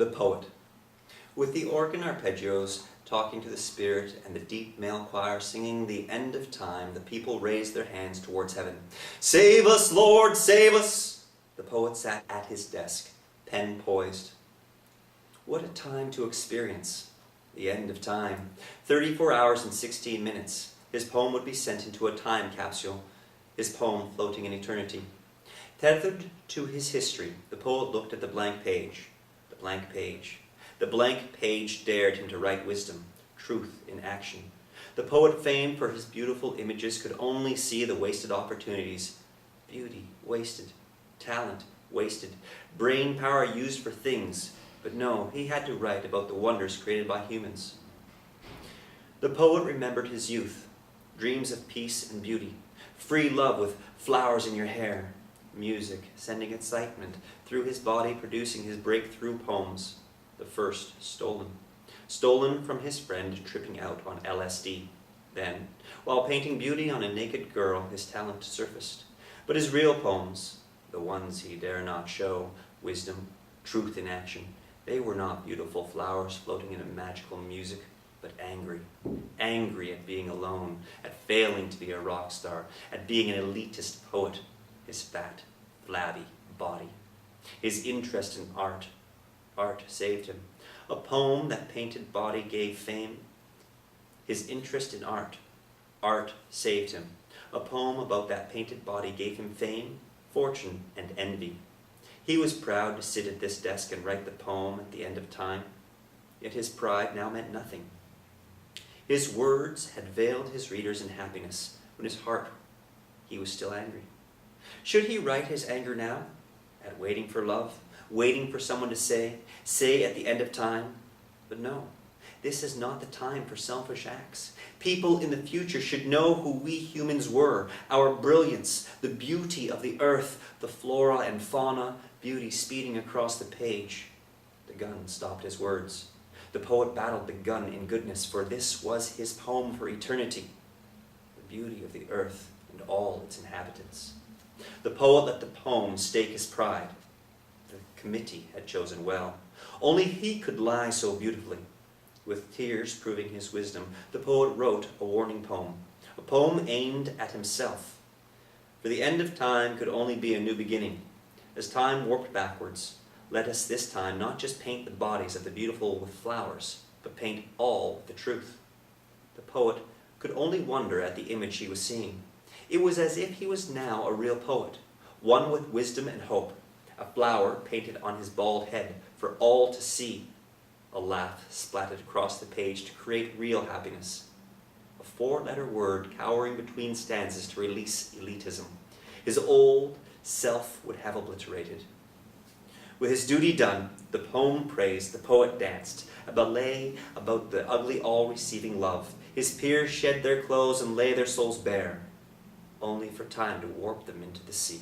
The poet. With the organ arpeggios talking to the spirit and the deep male choir singing the end of time, the people raised their hands towards heaven. Save us, Lord, save us! The poet sat at his desk, pen poised. What a time to experience the end of time. 34 hours and 16 minutes. His poem would be sent into a time capsule, his poem floating in eternity. Tethered to his history, the poet looked at the blank page. The blank page. The blank page dared him to write wisdom, truth in action. The poet famed for his beautiful images could only see the wasted opportunities. Beauty wasted, talent wasted, brain power used for things. But no, he had to write about the wonders created by humans. The poet remembered his youth, dreams of peace and beauty, free love with flowers in your hair, music sending excitement through his body, producing his breakthrough poems. The first stolen from his friend tripping out on LSD. Then, while painting beauty on a naked girl, his talent surfaced. But his real poems, the ones he dare not show, wisdom, truth in action, they were not beautiful flowers floating in a magical music, but angry at being alone, at failing to be a rock star, at being an elitist poet, his fat, flabby body. His interest in art saved him. A poem that painted body gave fame. His interest in art saved him. A poem about that painted body gave him fame, fortune, and envy. He was proud to sit at this desk and write the poem at the end of time, yet his pride now meant nothing. His words had veiled his readers in happiness, but in his heart he was still angry. Should he write his anger now, at waiting for love, waiting for someone to say at the end of time? But no, this is not the time for selfish acts. People in the future should know who we humans were, our brilliance, the beauty of the earth, the flora and fauna, beauty speeding across the page. The gun stopped his words. The poet battled the gun in goodness, for this was his poem for eternity, the beauty of the earth and all its inhabitants. The poet let the poem stake his pride. The committee had chosen well. Only he could lie so beautifully. With tears proving his wisdom, the poet wrote a warning poem, a poem aimed at himself. For the end of time could only be a new beginning. As time warped backwards, let us this time not just paint the bodies of the beautiful with flowers, but paint all the truth. The poet could only wonder at the image he was seeing. It was as if he was now a real poet, one with wisdom and hope, a flower painted on his bald head for all to see. A laugh splattered across the page to create real happiness. A four-letter word cowering between stanzas to release elitism. His old self would have obliterated. With his duty done, the poem praised, the poet danced, a ballet about the ugly all-receiving love. His peers shed their clothes and lay their souls bare, only for time to warp them into the sea.